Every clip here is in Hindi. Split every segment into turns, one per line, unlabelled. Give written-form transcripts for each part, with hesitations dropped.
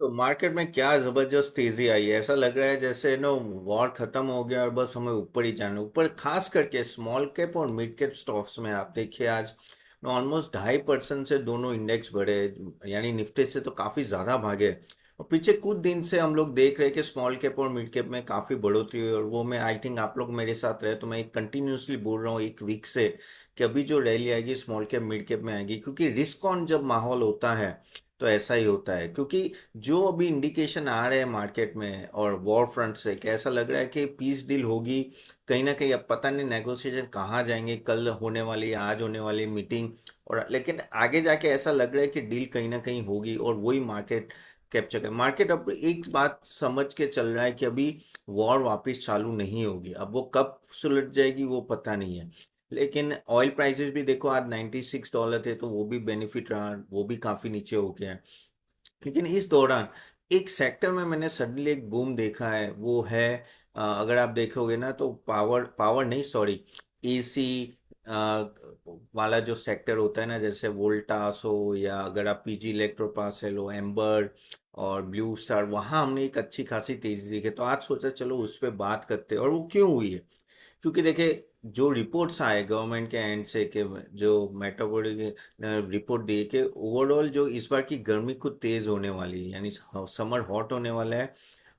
तो मार्केट में क्या जबरदस्त तेजी आई है। ऐसा लग रहा है जैसे वॉर खत्म हो गया और बस हमें ऊपर ही जाना है। ऊपर खास करके स्मॉल कैप और मिड कैप स्टॉक्स में आप देखिए आज ऑलमोस्ट 2.5% से दोनों इंडेक्स बढ़े। यानी निफ्टी से तो काफी ज्यादा भागे। और पीछे कुछ दिन से हम लोग देख रहे हैं कि स्मॉल कैप और मिड कैप में काफी बढ़ोतरी हुई, और वो मैं आई थिंक आप लोग मेरे साथ रहे तो मैं कंटिन्यूसली बोल रहा हूँ एक वीक से कि अभी जो रैली आएगी स्मॉल कैप मिड कैप में आएगी, क्योंकि रिस्क ऑन जब माहौल होता है तो ऐसा ही होता है। क्योंकि जो अभी इंडिकेशन आ रहे हैं मार्केट में और वॉर फ्रंट से, कैसा लग रहा है कि पीस डील होगी कहीं ना कहीं। अब पता नहीं नेगोशिएशन कहाँ जाएंगे, कल होने वाली आज होने वाली मीटिंग, और लेकिन आगे जाके ऐसा लग रहा है कि डील कहीं ना कहीं होगी और वही मार्केट कैप्चर कर। मार्केट अब एक बात समझ के चल रहा है कि अभी वॉर वापस चालू नहीं होगी। अब वो कब सुलझ जाएगी वो पता नहीं है। लेकिन ऑयल प्राइसेस भी देखो, आज $96 थे तो वो भी बेनिफिट रहा, वो भी काफी नीचे हो गया है। लेकिन इस दौरान एक सेक्टर में मैंने सडनली एक बूम देखा है, वो है अगर आप देखोगे ना तो पावर पावर नहीं सॉरी एसी वाला जो सेक्टर होता है ना, जैसे वोल्टास हो या अगर आप पीजी इलेक्ट्रोपास है लो, एम्बर और ब्लू स्टार, वहां हमने एक अच्छी खासी तेजी देखी। तो आज सोचा चलो उस पर बात करते हैं। और वो क्यों हुई है? क्योंकि देखिए जो रिपोर्ट्स आए गवर्नमेंट के एंड से कि जो मेटाबॉलिक रिपोर्ट दी कि ओवरऑल जो इस बार की गर्मी कुछ तेज होने वाली है, यानी समर हॉट होने वाला है।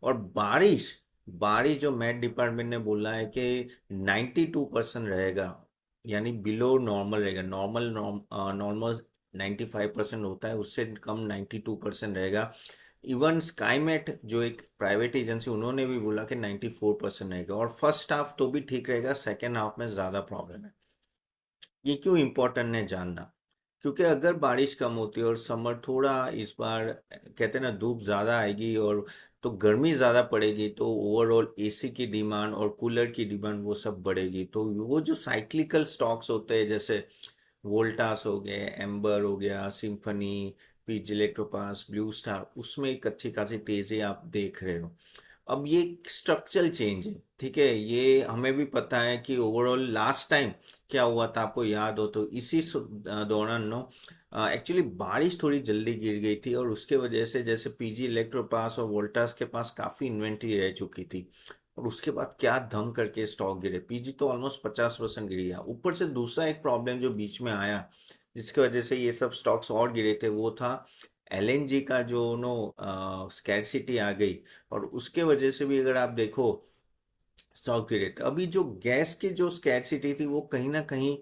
और बारिश बारिश जो मेट डिपार्टमेंट ने बोला है कि 92% रहेगा, यानी बिलो नॉर्मल रहेगा। नॉर्मल 95% होता है, उससे कम 92% रहेगा। इवन स्काईमेट जो एक प्राइवेट एजेंसी, उन्होंने भी बोला कि 94% रहेगा। और फर्स्ट हाफ तो भी ठीक रहेगा, सेकेंड हाफ में ज़्यादा प्रॉब्लम है। ये क्यों इम्पोर्टेंट है जानना? क्योंकि अगर बारिश कम होती है और समर थोड़ा इस बार कहते हैं ना धूप ज़्यादा आएगी और तो गर्मी ज़्यादा पड़ेगी, तो ओवरऑल एसी की डिमांड और कूलर की डिमांड वो सब बढ़ेगी। तो वो जो साइक्लिकल स्टॉक्स होते हैं जैसे वोल्टास हो गए, एम्बर हो गया, सिम्फनी, पीजी इलेक्ट्रोपास, ब्लू स्टार, उसमें एक अच्छी खासी तेजी आप देख रहे हो। अब ये स्ट्रक्चरल चेंज है, ठीक है। ये हमें भी पता है कि ओवरऑल लास्ट टाइम क्या हुआ था, आपको याद हो तो इसी दौरान नो एक्चुअली बारिश थोड़ी जल्दी गिर गई थी, और उसके वजह से जैसे पीजी इलेक्ट्रोपास और वोल्टास के पास काफी इन्वेंट्री रह चुकी थी। और उसके बाद क्या धम करके स्टॉक गिरे, पीजी तो ऑलमोस्ट 50% गिर गया। ऊपर से दूसरा एक प्रॉब्लम जो बीच में आया जिसकी वजह से ये सब स्टॉक्स और गिरे थे, वो था एलएनजी का जो स्कैरसिटी आ गई। और उसके वजह से भी अगर आप देखो स्टॉक गिरे थे। अभी जो गैस की जो स्कैरसिटी थी वो कहीं ना कहीं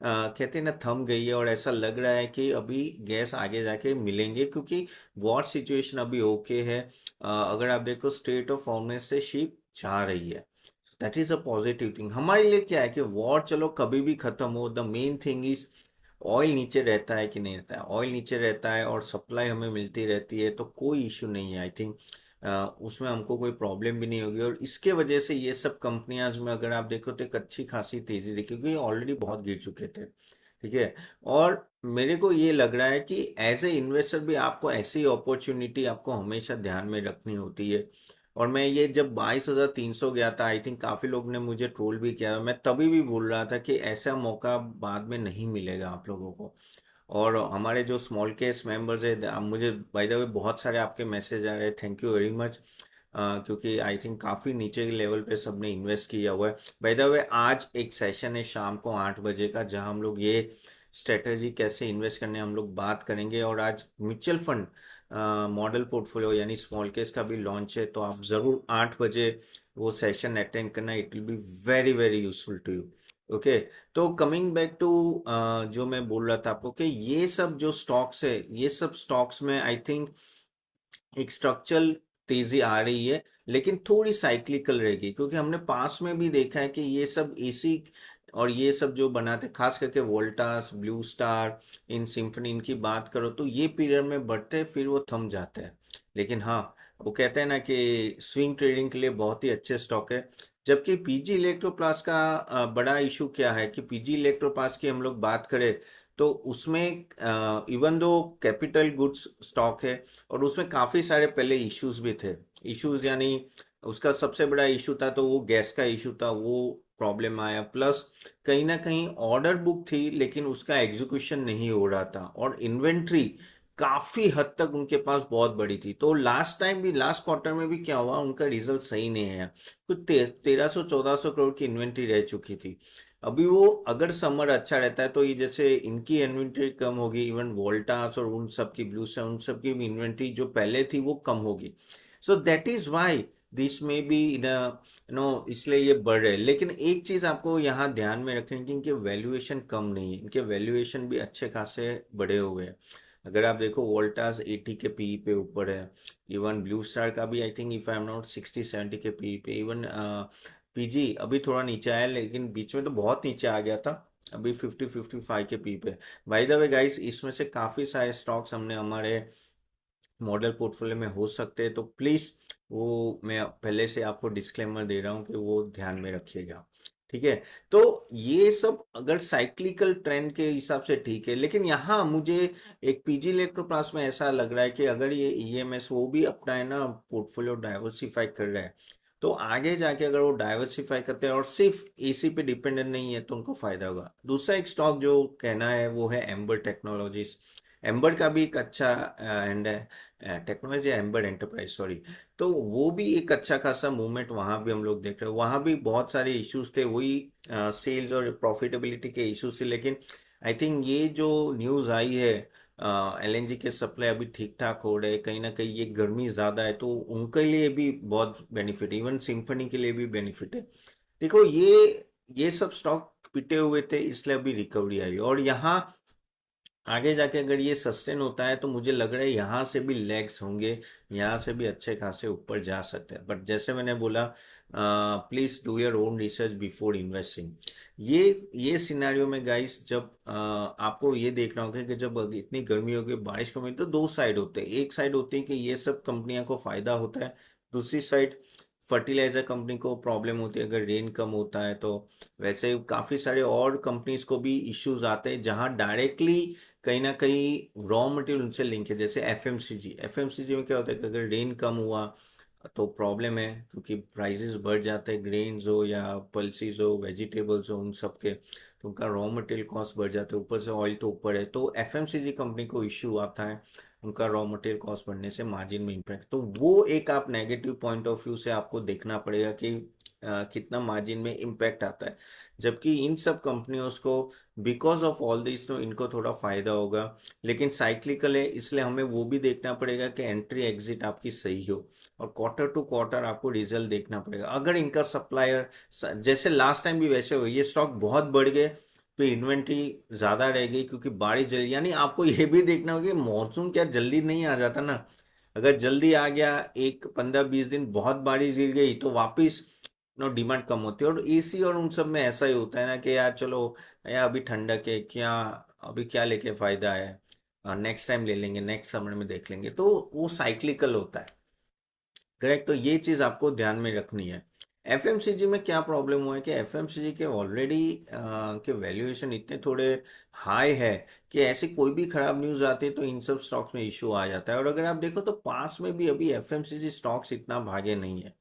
कहते हैं ना थम गई है, और ऐसा लग रहा है कि अभी गैस आगे जाके मिलेंगे, क्योंकि वॉर सिचुएशन अभी ओके है। अगर आप देखो स्ट्रेट ऑफ हॉर्मुज से शिप जा रही है। That is a positive thing हमारे लिए। क्या है कि वॉर चलो कभी भी खत्म हो, the main thing is oil नीचे रहता है कि नहीं रहता है। ऑयल नीचे रहता है और सप्लाई हमें मिलती रहती है तो कोई इश्यू नहीं है आई थिंक। उसमें हमको कोई प्रॉब्लम भी नहीं होगी। और इसके वजह से ये सब कंपनियां में अगर आप देखो तो एक अच्छी खासी तेजी देखी, क्योंकि ऑलरेडी बहुत गिर चुके थे, ठीक है। और मेरे को ये लग रहा है कि एज ए इन्वेस्टर भी आपको ऐसी अपॉर्चुनिटी आपको हमेशा ध्यान में रखनी होती है। और मैं ये जब 22,300 गया था, आई थिंक काफी लोग ने मुझे ट्रोल भी किया, मैं तभी भी बोल रहा था कि ऐसा मौका बाद में नहीं मिलेगा आप लोगों को। और हमारे जो स्मॉल केस मेंबर्स है, मुझे बाय द वे बहुत सारे आपके मैसेज आ रहे हैं, थैंक यू वेरी मच। क्योंकि आई थिंक काफ़ी नीचे के लेवल पे सबने इन्वेस्ट किया हुआ है। बाय द वे आज एक सेशन है शाम को 8 बजे का, जहां हम लोग ये स्ट्रेटजी कैसे इन्वेस्ट करने हम लोग बात करेंगे। और आज म्यूचुअल फंड मॉडल पोर्टफोलियो यानी स्मॉल केस का भी लॉन्च है, तो आप ज़रूर 8 बजे वो सेशन अटेंड करना। It will be very very useful to you. Okay. तो कमिंग बैक टू जो मैं बोल रहा था आपको कि ये सब जो स्टॉक्स है, ये सब स्टॉक्स में आई थिंक एक स्ट्रक्चरल तेजी आ रही है, लेकिन थोड़ी साइक्लिकल रहेगी। क्योंकि हमने पास में भी देखा है कि ये सब एसी और ये सब जो बनाते, खास करके वोल्टास, ब्लू स्टार, इन सिम्फनी, इनकी बात करो तो ये पीरियड में बढ़ते हैं फिर वो थम जाते हैं। लेकिन हाँ, वो कहते हैं ना कि स्विंग ट्रेडिंग के लिए बहुत ही अच्छे स्टॉक है। जबकि पीजी इलेक्ट्रोप्लास का बड़ा इशू क्या है कि पीजी इलेक्ट्रोप्लास की हम लोग बात करें तो उसमें even though capital goods stock है, और उसमें काफी सारे पहले इश्यूज भी थे। इश्यूज यानी उसका सबसे बड़ा इशू था तो वो गैस का इशू था, वो प्रॉब्लम आया। प्लस कहीं ना कहीं ऑर्डर बुक थी लेकिन उसका एग्जीक्यूशन नहीं हो रहा था, और इन्वेंट्री काफी हद तक उनके पास बहुत बड़ी थी। तो लास्ट टाइम भी, लास्ट क्वार्टर में भी क्या हुआ, उनका रिजल्ट सही नहीं है। कुछ 1300-1400 करोड़ की इन्वेंट्री रह चुकी थी। अभी वो अगर समर अच्छा रहता है तो ये जैसे इनकी इन्वेंट्री कम होगी, इवन वोल्टास और उन सब की, ब्लू स्टार उन सब की भी इन्वेंट्री जो पहले थी वो कम होगी। So that is why this में बी इन नो, इसलिए ये बढ़ रहे हैं। लेकिन एक चीज आपको यहाँ ध्यान में रखनी है कि इनके वैल्यूएशन कम नहीं है, इनके वैल्यूएशन भी अच्छे खासे बड़े हुए हैं। अगर आप देखो वोल्टास 80 के पी पे ऊपर है, इवन ब्लू स्टार का भी I think if I am not 60-70 के पी पे, इवन पीजी अभी थोड़ा नीचे आया लेकिन बीच में तो बहुत नीचे आ गया था, अभी 50-55 के पी पे। बाय द वे गाइस, इसमें से काफी सारे स्टॉक्स हमने हमारे मॉडल पोर्टफोलियो में हो सकते हैं, तो प्लीज वो मैं पहले से आपको डिस्क्लेमर दे रहा हूँ कि वो ध्यान में रखिएगा। ठीक है। तो ये सब अगर साइक्लिकल ट्रेंड के हिसाब से ठीक है, लेकिन यहाँ मुझे एक पीजी इलेक्ट्रोप्लास में ऐसा लग रहा है कि अगर ये ईएमएस वो भी अपना है ना पोर्टफोलियो डाइवर्सिफाई कर रहा है, तो आगे जाके अगर वो डाइवर्सिफाई करते हैं और सिर्फ एसी पे डिपेंडेंट नहीं है तो उनको फायदा होगा। दूसरा एक स्टॉक जो कहना है वो है एम्बर टेक्नोलॉजीज। एम्बर का भी एक अच्छा and technology, amber enterprise sorry. तो वो भी एक अच्छा खासा मूवमेंट वहां भी हम लोग देख रहे हैं। वहां भी बहुत सारे इश्यूज थे, वही सेल्स और प्रॉफिटेबिलिटी के इश्यूज थे, लेकिन आई थिंक ये जो न्यूज आई है, एलएनजी के सप्लाई अभी ठीक ठाक हो रहे हैं, कहीं ना कहीं ये गर्मी ज्यादा है तो उनके लिए भी बहुत बेनिफिट है, इवन सिंफनी के लिए भी बेनिफिट है। देखो ये सब स्टॉक पिटे हुए थे इसलिए अभी रिकवरी आई, और यहाँ आगे जाके अगर ये सस्टेन होता है तो मुझे लग रहा है यहाँ से भी लेग्स होंगे, यहाँ से भी अच्छे खासे ऊपर जा सकते हैं। बट जैसे मैंने बोला, please do your own research before investing. ये सिनेरियो में गाइस, जब आपको ये देखना होगा कि जब इतनी गर्मी होगी, बारिश कम होगी, तो दो साइड होते हैं। एक साइड होती है कि ये सब कंपनियों को फायदा होता है, दूसरी साइड फर्टिलाइजर कंपनी को प्रॉब्लम होती है अगर रेन कम होता है तो। वैसे काफी सारे और कंपनीज को भी इश्यूज आते हैं जहां डायरेक्टली कहीं ना कहीं रॉ मटेरियल उनसे लिंक है, जैसे एफएमसीजी। एफएमसीजी में क्या होता है कि अगर रेन कम हुआ तो प्रॉब्लम है, क्योंकि प्राइसेस बढ़ जाते हैं, ग्रेन्स हो या पल्सीज हो, वेजिटेबल्स हो, उन सब के, तो उनका रॉ मटेरियल कॉस्ट बढ़ जाता है। ऊपर से ऑयल तो ऊपर है, तो एफएमसीजी कंपनी को इश्यू आता है उनका रॉ मटेरियल कॉस्ट बढ़ने से मार्जिन में इम्पैक्ट। तो वो एक आप नेगेटिव पॉइंट ऑफ व्यू से आपको देखना पड़ेगा कि कितना मार्जिन में इम्पैक्ट आता है। जबकि इन सब कंपनियों को बिकॉज ऑफ ऑल दिस तो इनको थोड़ा फायदा होगा, लेकिन साइक्लिकल है इसलिए हमें वो भी देखना पड़ेगा कि एंट्री एग्जिट आपकी सही हो, और क्वार्टर टू क्वार्टर आपको रिजल्ट देखना पड़ेगा। अगर इनका सप्लायर जैसे लास्ट टाइम भी वैसे हो, ये स्टॉक बहुत बढ़ गए तो इन्वेंट्री ज्यादा रह गई क्योंकि बारिश जल्दी, यानी आपको ये भी देखना होगा कि मॉनसून क्या जल्दी नहीं आ जाता ना। अगर जल्दी आ गया, एक 15-20 दिन बहुत बारिश गिर गई तो वापिस डिमांड कम होती है। और एसी और उन सब में ऐसा ही होता है ना कि यार चलो यार अभी ठंडक है क्या, अभी क्या लेके फायदा है, नेक्स्ट टाइम ले लेंगे, नेक्स्ट समर में देख लेंगे, तो वो साइक्लिकल होता है। करेक्ट। तो ये चीज आपको ध्यान में रखनी है। एफएमसीजी में क्या प्रॉब्लम हुआ है कि एफएमसीजी के ऑलरेडी के वैल्यूएशन इतने थोड़े हाई है कि ऐसी कोई भी खराब न्यूज आती है तो इन सब स्टॉक्स में इश्यू आ जाता है। और अगर आप देखो तो पास में भी अभी एफएमसीजी स्टॉक्स इतना भागे नहीं है,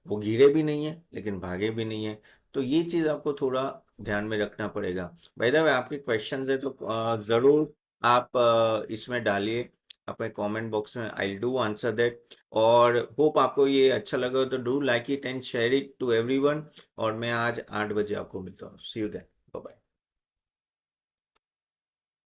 वो गिरे भी नहीं है लेकिन भागे भी नहीं है। तो ये चीज आपको थोड़ा ध्यान में रखना पड़ेगा। बाय द वे, आपके क्वेश्चंस है तो जरूर आप इसमें डालिए अपने कमेंट बॉक्स में, आई डू आंसर दैट। और होप आपको ये अच्छा लगा, तो do like it and share it to everyone. और मैं आज 8 बजे आपको मिलता हूँ। See you then, bye bye.